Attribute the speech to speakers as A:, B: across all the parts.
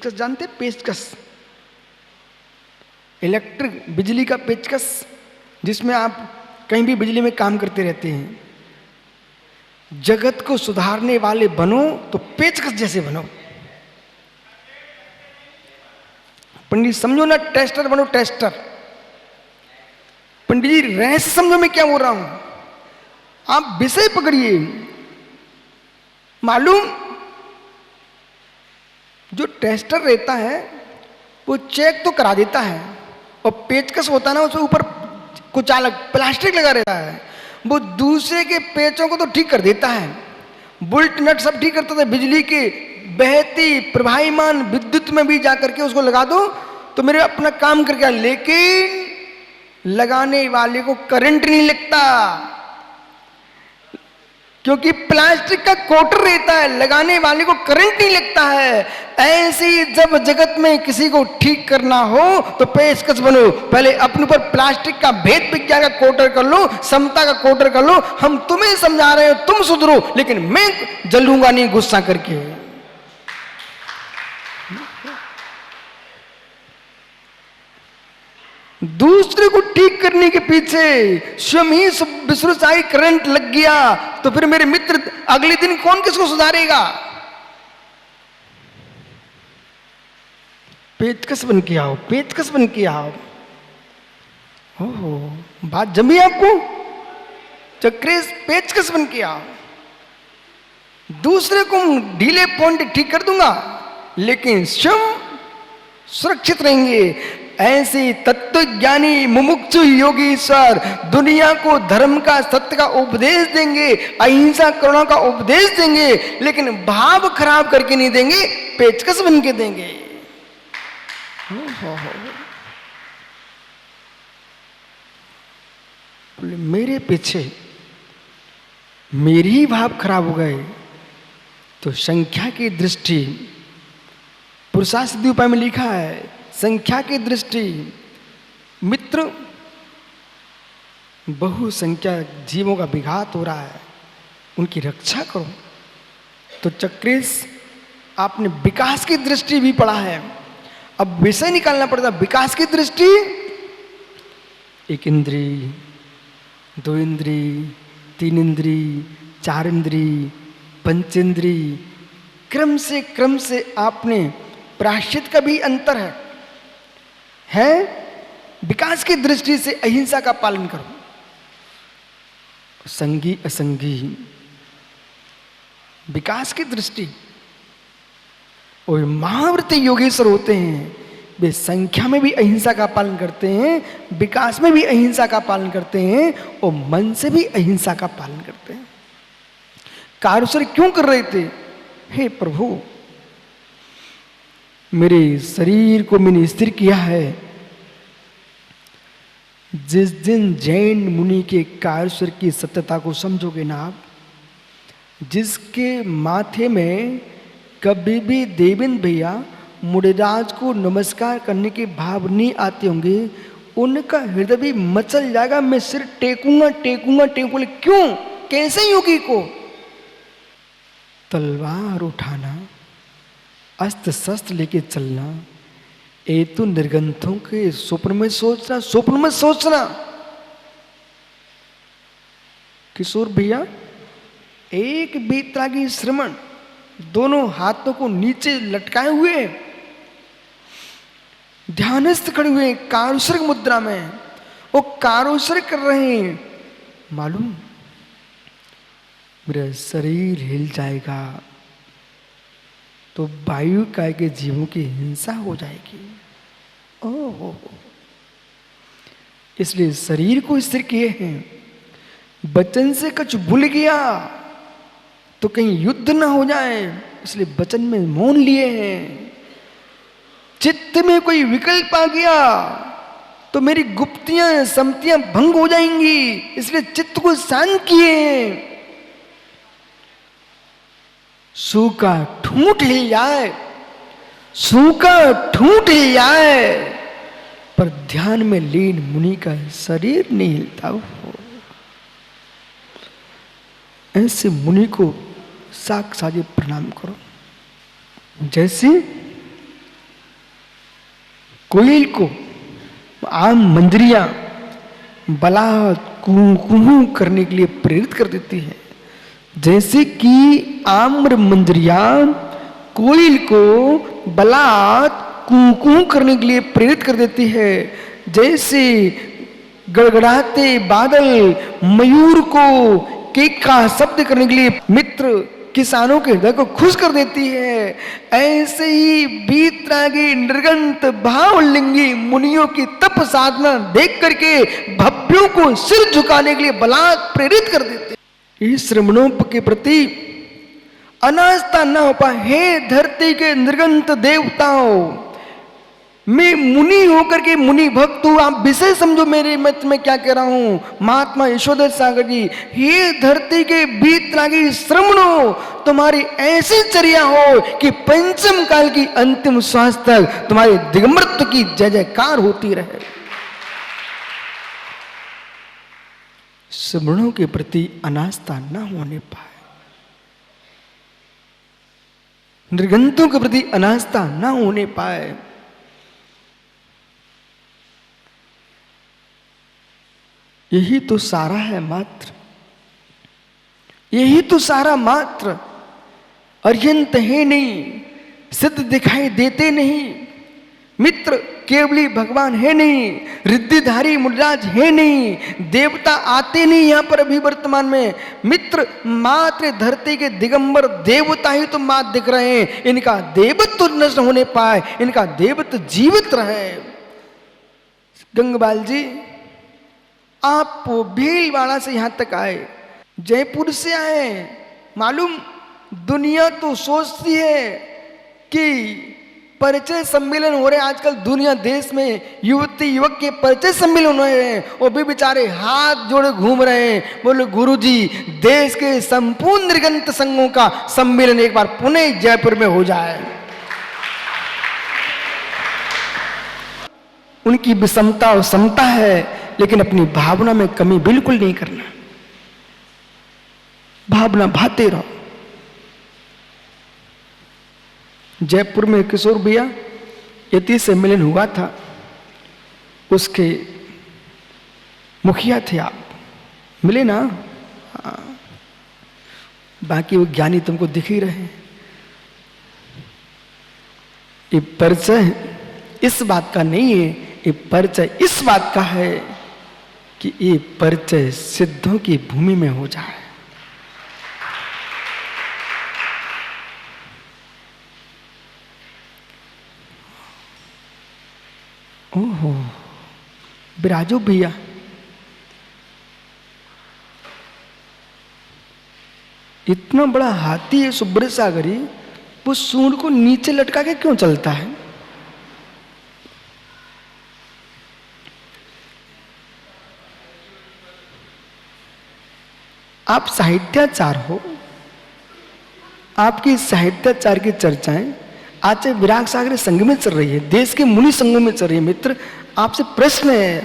A: पेचकस जानते? पेचकस, इलेक्ट्रिक, बिजली का पेचकस, जिसमें आप कहीं भी बिजली में काम करते रहते हैं। जगत को सुधारने वाले बनो तो पेचकस जैसे बनो। पंडित समझो ना, टेस्टर बनो, टेस्टर। पंडित जी रहस्य समझो मैं क्या बोल रहा हूं, आप विषय पकड़िए। मालूम, जो टेस्टर रहता है वो चेक तो करा देता है, और पेचकस होता है ना, उसके ऊपर कुछ अलग प्लास्टिक लगा रहता है, वो दूसरे के पेचों को तो ठीक कर देता है, बोल्ट नट सब ठीक करता था। बिजली के बहती प्रवाहिमान विद्युत में भी जाकर के उसको लगा दो तो मेरे अपना काम करके, लेकिन लगाने वाले को करंट नहीं लगता, क्योंकि प्लास्टिक का कोटर रहता है, लगाने वाले को करंट नहीं लगता है। ऐसे ही जब जगत में किसी को ठीक करना हो तो पेचकस बनो, पहले अपने ऊपर प्लास्टिक का भेद विज्ञान का कोटर कर लो, समता का कोटर कर लो। हम तुम्हें समझा रहे हो, तुम सुधरो, लेकिन मैं जलूंगा नहीं गुस्सा करके। दूसरे को ठीक करने के पीछे स्वयं ही विश्वसाई करंट लग गया तो फिर मेरे मित्र अगले दिन कौन किसको सुधारेगा? पेचकस बन के आओ, पेचकस बन के आओ। ओहो, बात जमी आपको? चक्रेश, पेचकस बन के आओ। दूसरे को ढीले पॉइंट ठीक कर दूंगा, लेकिन स्वयं सुरक्षित रहेंगे। ऐसे तत्वज्ञानी मुमुक्षु योगीश्वर दुनिया को धर्म का, सत्य का उपदेश देंगे, अहिंसा करुणा का उपदेश देंगे, लेकिन भाव खराब करके नहीं देंगे, पेचकस बन के देंगे। मेरे पीछे मेरी ही भाव खराब हो गए तो संख्या की दृष्टि, पुरुषार्थ उपाय में लिखा है, संख्या की दृष्टि मित्र, बहुसंख्या जीवों का विघात हो रहा है, उनकी रक्षा करो। तो चक्रेश, आपने विकास की दृष्टि भी पढ़ा है, अब विषय निकालना पड़ता। विकास की दृष्टि, एक इंद्री, दो इंद्री, तीन इंद्री, चार इंद्री, पंचेंद्री, क्रम से आपने प्रायश्चित का भी अंतर है। विकास की दृष्टि से अहिंसा का पालन करो, संगी असंगी, विकास की दृष्टि। और महाव्रत योगेश्वर होते हैं, वे संख्या में भी अहिंसा का पालन करते हैं, विकास में भी अहिंसा का पालन करते हैं, और मन से भी अहिंसा का पालन करते हैं। कारुसर क्यों कर रहे थे? हे प्रभु, मेरे शरीर को मैंने स्थिर किया है। जिस दिन जैन मुनि के कारुसर की सत्यता को समझोगे ना आप, जिसके माथे में कभी भी देवेंद्र भैया मुड़ेराज को नमस्कार करने के भाव नहीं आते होंगे, उनका हृदय भी मचल जाएगा, मैं सिर टेकूंगा टेकूंगा टेकूंगा। क्यों? कैसे योगी को तलवार उठाना, अस्त्र शस्त्र लेके चलना, ये तो निर्गंथों के स्वप्न में सोचना, स्वप्न में सोचना। किशोर भैया एक बेतरागी श्रमण, दोनों हाथों को नीचे लटकाए हुए ध्यानस्थ खड़े हुए कारुसर मुद्रा में, वो कारुसर कर रहे हैं। मालूम, मेरा शरीर हिल जाएगा तो वायु काय के जीवों की हिंसा हो जाएगी। ओहो, इसलिए शरीर को स्थिर किए हैं। वचन से कुछ भूल गया तो कहीं युद्ध ना हो जाए, इसलिए वचन में मौन लिए हैं। चित्त में कोई विकल्प आ गया तो मेरी गुप्तियां सम्मतियां भंग हो जाएंगी, इसलिए चित्त को शांत किए हैं। सूखा ठूंठ हिल जाए, सूखा ठूंठ हिल जाए, पर ध्यान में लीन मुनि का शरीर नहीं हिलता हो। ऐसे मुनि को साक्षात प्रणाम करो। जैसे कोयल को आम मंजरियां बलात् कुहू करने के लिए प्रेरित कर देती है, जैसे कि आम्र मंजरियां कोयल को बलात् कुहू करने के लिए प्रेरित कर देती है, जैसे गड़गड़ाते बादल मयूर को केक का शब्द करने के लिए मित्र किसानों के हृदय को खुश कर देती है, ऐसे ही बीतरागी निर्गंत भावलिंगी मुनियों की तप साधना देख करके भव्यों को सिर झुकाने के लिए बलात् प्रेरित कर देती है। इस श्रमणों के प्रति अनास्था न हो पाए, हे धरती के निर्गंत देवताओं, मैं मुनि होकर के मुनि भक्त हूं, आप विषय समझो मेरे मत में क्या कह रहा हूं। महात्मा यशोधर सागर जी, ये धरती के बीतरागी श्रमणों, तुम्हारी ऐसी चर्या हो कि पंचम काल की अंतिम श्वास तक तुम्हारे दिगंबरत्व की जय जयकार होती रहे। श्रमणों के प्रति अनास्था न होने पाए, निर्गंतों के प्रति अनास्था न होने पाए, यही तो सारा है मात्र, यही तो सारा मात्र, अर्यंत है नहीं, सिद्ध दिखाई देते नहीं, मित्र केवली भगवान है नहीं, रिद्धिधारी मुनिराज है नहीं, देवता आते नहीं यहां पर अभी वर्तमान में, मित्र मात्र धरती के दिगंबर देवता ही तो मात्र दिख रहे हैं, इनका देवत्व नष्ट होने पाए, इनका देवत्व जीवित रहे। गंगपाल जी, आप भीलवाड़ा से यहां तक आए, जयपुर से आए, मालूम दुनिया तो सोचती है कि परिचय सम्मेलन हो रहे हैं आजकल, दुनिया देश में युवती युवक के परिचय सम्मेलन हो रहे हैं, वो भी बेचारे हाथ जोड़े घूम रहे हैं, बोले गुरुजी देश के संपूर्ण निर्गंत संघों का सम्मेलन एक बार पुनः जयपुर में हो जाए। उनकी विषमता और समता है, लेकिन अपनी भावना में कमी बिल्कुल नहीं करना, भावना भाते रहो। जयपुर में किशोर भैया यति सम्मेलन हुआ था, उसके मुखिया थे, आप मिले ना? बाकी वो ज्ञानी तुमको दिख ही रहे। ये परिचय इस बात का नहीं है, ये परिचय इस बात का है कि ये परिचय सिद्धों की भूमि में हो जाए। ओहो बिराजो भैया, इतना बड़ा हाथी है सुब्रत सागरी, वो सूंड को नीचे लटका के क्यों चलता है? आप साहित्याचार हो, आपकी साहित्याचार की चर्चाएं आज विराग सागर संघ में चल रही है, देश के मुनि संघों में चल रही है। मित्र आपसे प्रश्न है,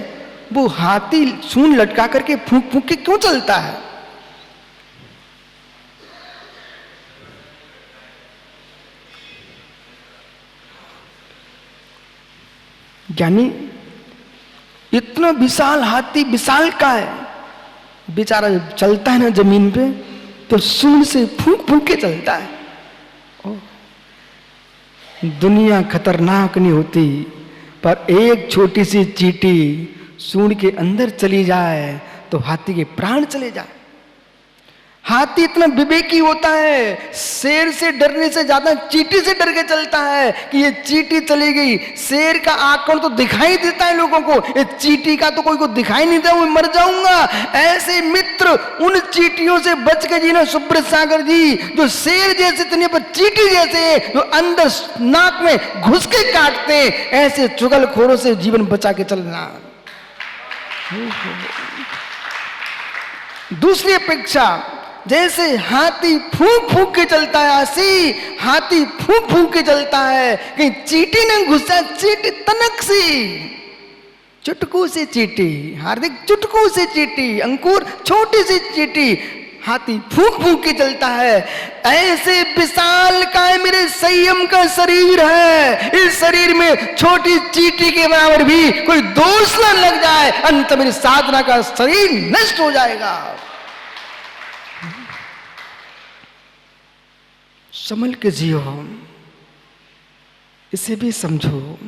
A: वो हाथी सूंड लटका करके फूंक फूंक के क्यों चलता है? ज्ञानी, इतना विशाल हाथी विशाल का है, बेचारा जब चलता है ना जमीन पे तो सूंड से फूंक फूंक के चलता है। दुनिया खतरनाक नहीं होती, पर एक छोटी सी चींटी सूंड के अंदर चली जाए तो हाथी के प्राण चले जाए। हाथी इतना विवेकी होता है, शेर से डरने से ज्यादा चींटी से डर के चलता है कि ये चींटी चली गई। शेर का आक्रमण तो दिखाई देता है लोगों को, ये चींटी का तो कोई को दिखाई नहीं देता, वो मर जाऊंगा। ऐसे मित्र उन चींटियों से बच के जीना सुब्रत सागर जी, जो शेर जैसे इतने पर चींटी जैसे जो अंदर नाक में घुस के काटते हैं, ऐसे चुगलखोरों से जीवन बचा के चलना। दूसरी अपेक्षा, जैसे हाथी फूंक फूंक के चलता है, ऐसी हाथी फूंक फूंक के चलता है, कहीं चींटी न घुसा, चींटी तनक सी, चुटकू से चींटी, हार्दिक चुटकू से चींटी, अंकुर छोटी सी चींटी, हाथी फूंक फूंक के चलता है, ऐसे विशाल काय मेरे संयम का शरीर है। इस शरीर में छोटी चींटी के बराबर भी कोई दोष न लग जाए, अंत मेरी साधना का शरीर नष्ट हो जाएगा। संभल के जियो, इसे भी समझो,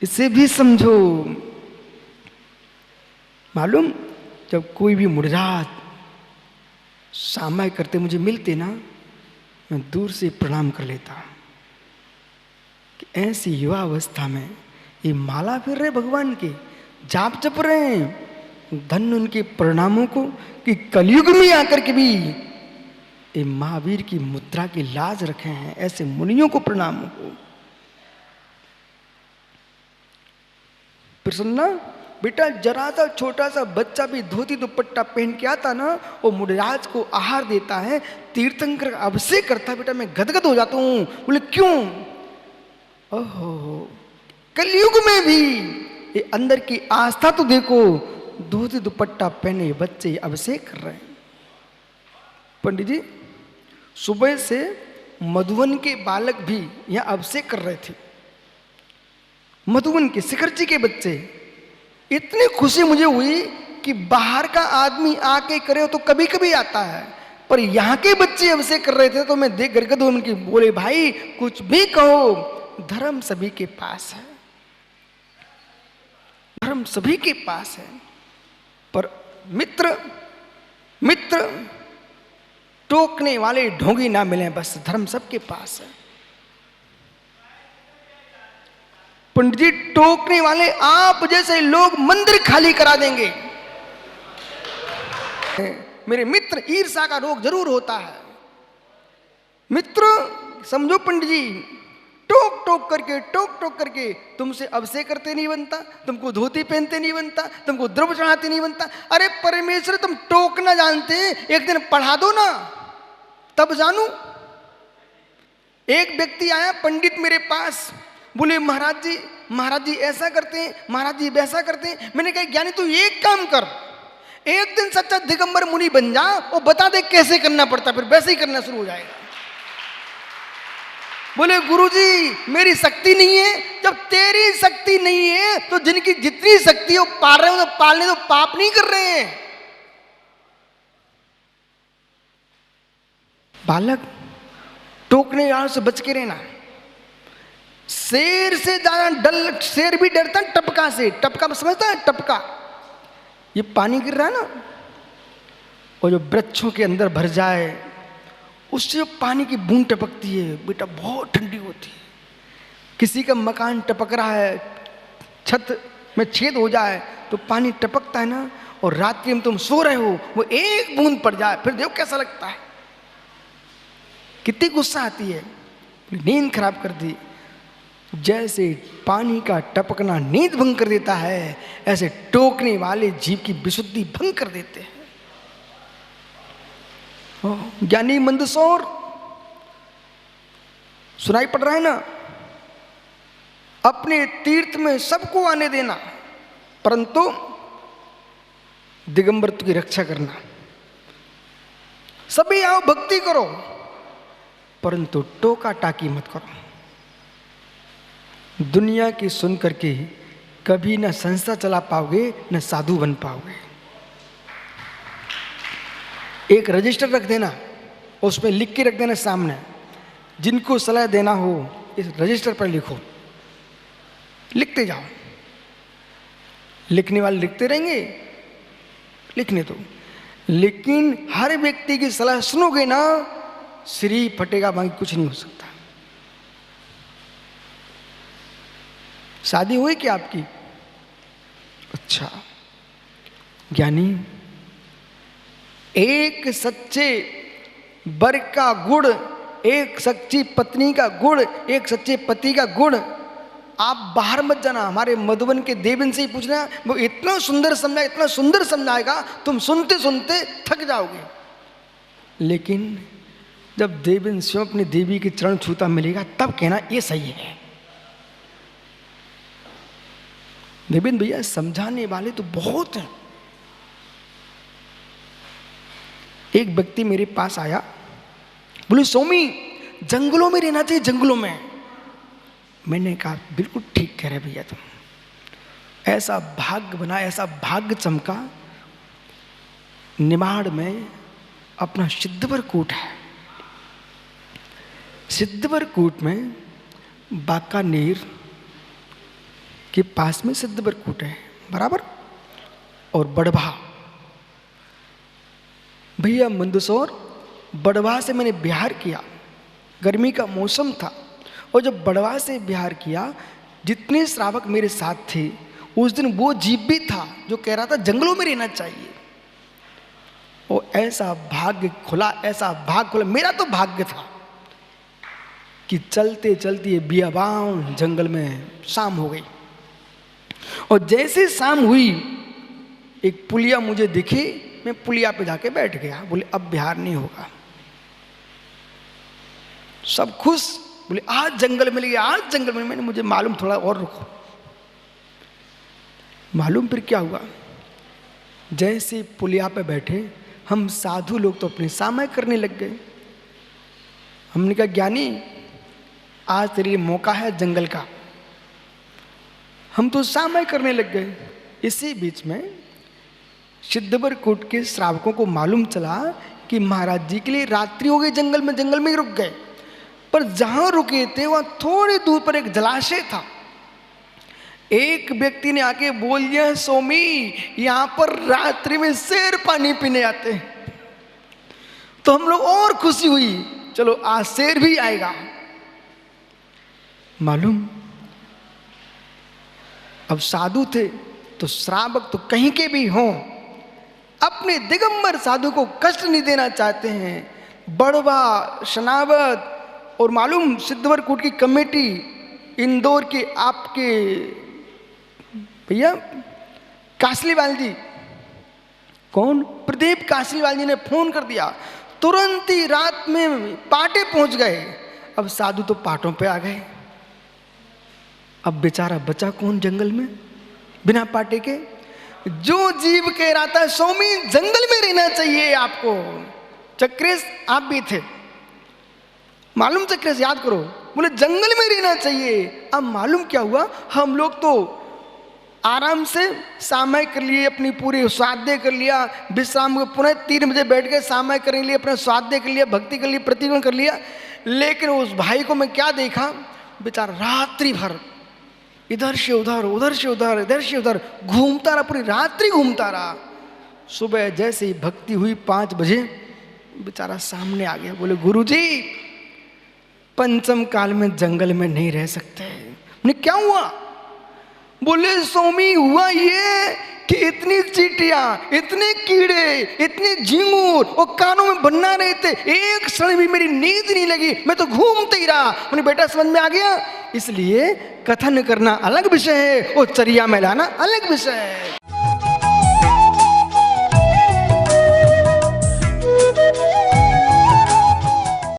A: इसे भी समझो। मालूम, जब कोई भी मुर्जात सामाय करते मुझे मिलते ना, मैं दूर से प्रणाम कर लेता कि ऐसी युवा अवस्था में ये माला फिर रहे भगवान के, जाप जप रहे हैं, धन उनके प्रणामों को कि कलयुग में आकर के भी ये महावीर की मुद्रा की लाज रखे हैं। ऐसे मुनियों को प्रणाम हो। प्रसन्ना बेटा, जरा सा छोटा सा बच्चा भी धोती दुपट्टा पहन के आता ना, वो मुनिराज को आहार देता है, तीर्थंकर अभिषेक करता है, बेटा मैं गदगद हो जाता हूं। बोले क्यों? ओहो, कलयुग में भी ये अंदर की आस्था तो देखो, धोती दुपट्टा पहने बच्चे अभिषेक कर रहे हैं। पंडित जी, सुबह से मधुवन के बालक भी यहां अभिषेक कर रहे थे, मधुवन के शिखर जी के बच्चे। इतनी खुशी मुझे हुई कि बाहर का आदमी आके करे तो कभी कभी आता है, पर यहाँ के बच्चे अभिषेक कर रहे थे तो मैं देख गदगद उनकी। बोले भाई कुछ भी कहो, धर्म सभी के पास है, धर्म सभी के पास है, पर मित्र मित्र टोकने वाले ढोंगी ना मिले, बस धर्म सबके पास है। पंडित जी, टोकने वाले आप जैसे लोग मंदिर खाली करा देंगे। मेरे मित्र, ईर्ष्या का रोग जरूर होता है। मित्र समझो पंडित जी, टोक टोक करके तुमसे अभिषेक करते नहीं बनता, तुमको धोती पहनते नहीं बनता, तुमको द्रव्य चढ़ाते नहीं बनता। अरे परमेश्वर, तुम टोकना जानते, एक दिन पढ़ा दो ना, तब जानू। एक व्यक्ति आया पंडित मेरे पास, बोले महाराज जी ऐसा करते हैं, महाराज जी वैसा करते हैं। मैंने कहा ज्ञानी तू एक काम कर, एक दिन सच्चा दिगंबर मुनि बन जा और बता दे कैसे करना पड़ता, फिर वैसे ही करना शुरू हो जाएगा। बोले गुरुजी मेरी शक्ति नहीं है। जब तेरी शक्ति नहीं है तो जिनकी जितनी शक्ति है वो पाल रहे हो, तो पालने तो पाप नहीं कर रहे हैं। बालक, टोकने वालों से बच के रहना। शेर से ज्यादा डर, शेर भी डरता है टपका से। टपका समझता है? टपका, ये पानी गिर रहा है ना, और जो वृक्षों के अंदर भर जाए उससे जो पानी की बूंद टपकती है बेटा, बहुत ठंडी होती है। किसी का मकान टपक रहा है, छत में छेद हो जाए तो पानी टपकता है ना, और रात्रि में तुम सो रहे हो, वो एक बूंद पड़ जाए, फिर देखो कैसा लगता है, कितनी गुस्सा आती है। नींद खराब कर दी। जैसे पानी का टपकना नींद भंग कर देता है, ऐसे टोकने वाले जीव की विशुद्धि भंग कर देते हैं। ज्ञानी मंदसौर सुनाई पड़ रहा है ना, अपने तीर्थ में सबको आने देना, परंतु दिगंबरत्व की रक्षा करना। सभी आओ भक्ति करो, परंतु टोका टाकी मत करो। दुनिया की सुन करके कभी न संस्था चला पाओगे न साधु बन पाओगे। एक रजिस्टर रख देना, उसमें लिख के रख देना सामने, जिनको सलाह देना हो इस रजिस्टर पर लिखो, लिखते जाओ। लिखने वाले लिखते रहेंगे, लिखने दो, लेकिन हर व्यक्ति की सलाह सुनोगे ना, सिरी फटेगा, बाकी कुछ नहीं हो सकता। शादी हुई क्या आपकी? अच्छा, ज्ञानी एक सच्चे वर का गुण, एक सच्ची पत्नी का गुण, एक सच्चे पति का गुण, आप बाहर मत जाना। हमारे मधुबन के देवन से ही पूछना, वो इतना सुंदर समझा, इतना सुंदर समझाएगा, तुम सुनते सुनते थक जाओगे। लेकिन जब देवन स्वयं अपनी देवी के चरण छूता मिलेगा, तब कहना ये सही है। देवेंद्र भैया समझाने वाले तो बहुत हैं, एक व्यक्ति मेरे पास आया, बोले स्वामी जंगलों में रहना चाहिए, जंगलों में। मैंने कहा बिल्कुल ठीक कह रहे भैया तुम। ऐसा भाग्य बना, ऐसा भाग्य चमका, निमाड़ में अपना सिद्धवर कूट है। सिद्धवर कूट में बाकानेर के पास में सिद्धवर कूट है बराबर, और बड़भा। भैया मंदसौर बड़वा से मैंने बिहार किया, गर्मी का मौसम था, और जब बड़वा से बिहार किया, जितने श्रावक मेरे साथ थे उस दिन वो जीव भी था जो कह रहा था जंगलों में रहना चाहिए। और ऐसा भाग्य खुला, ऐसा भाग्य खुला, मेरा तो भाग्य था कि चलते चलते ये बियाबान जंगल में शाम हो गई। और जैसे शाम हुई एक पुलिया मुझे दिखी, मैं पुलिया पे जाके बैठ गया। बोले अब बिहार नहीं होगा। सब खुश, बोले आज जंगल मिल गया, आज जंगल में। मैंने मुझे मालूम थोड़ा और रुको। मालूम फिर क्या हुआ, जैसे पुलिया पे बैठे हम साधु लोग तो अपने सामय करने लग गए। हमने कहा ज्ञानी आज तेरे लिए मौका है जंगल का। हम तो सामय करने लग गए। इसी बीच में सिद्धवर कूट के श्रावकों को मालूम चला कि महाराज जी के लिए रात्रि हो गई, जंगल में ही रुक गए। पर जहां रुके थे वहां थोड़ी दूर पर एक जलाशय था। एक व्यक्ति ने आके बोल दिया स्वामी यहां पर रात्रि में शेर पानी पीने आते हैं। तो हम लोग और खुशी हुई, चलो आज शेर भी आएगा। मालूम अब साधु थे तो श्रावक तो कहीं के भी हों, अपने दिगंबर साधु को कष्ट नहीं देना चाहते हैं। बड़वा, शनावत और मालूम सिद्धवर कूट की कमेटी, इंदौर के आपके भैया कासलीवाल जी, कौन, प्रदीप कासलीवाल जी ने फोन कर दिया। तुरंत ही रात में पाटे पहुंच गए। अब साधु तो पाटों पे आ गए। अब बेचारा बचा कौन जंगल में बिना पाटे के। जो जीव कह रहा था स्वामी जंगल में रहना चाहिए आपको। चक्रेश आप भी थे, मालूम चक्रेश याद करो, बोले जंगल में रहना चाहिए। अब मालूम क्या हुआ, हम लोग तो आराम से सामय कर लिए, अपनी पूरी स्वाध्याय कर लिया, विश्राम को पुनः 3 बजे बैठ के सामय करने के लिए अपना स्वाध्याय कर लिया, भक्ति कर ली, प्रतिक्रमण कर लिया। लेकिन उस भाई को मैं क्या देखा, बेचारा रात्रि भर इधर से उधर, उधर से उधर, इधर से उधर घूमता रहा, पूरी रात्रि घूमता रहा। सुबह जैसे ही भक्ति हुई 5 बजे बेचारा सामने आ गया। बोले गुरुजी पंचम काल में जंगल में नहीं रह सकते। मैंने क्या हुआ, बोले स्वामी हुआ ये कि इतनी चींटियां, इतने कीड़े, इतने झींगुर और कानों में बन्ना रहे थे, एक क्षण भी मेरी नींद नहीं लगी, मैं तो घूमते ही रहा। मैंने बेटा समझ में आ गया, इसलिए कथन करना अलग विषय है और चर्या में लाना अलग विषय है।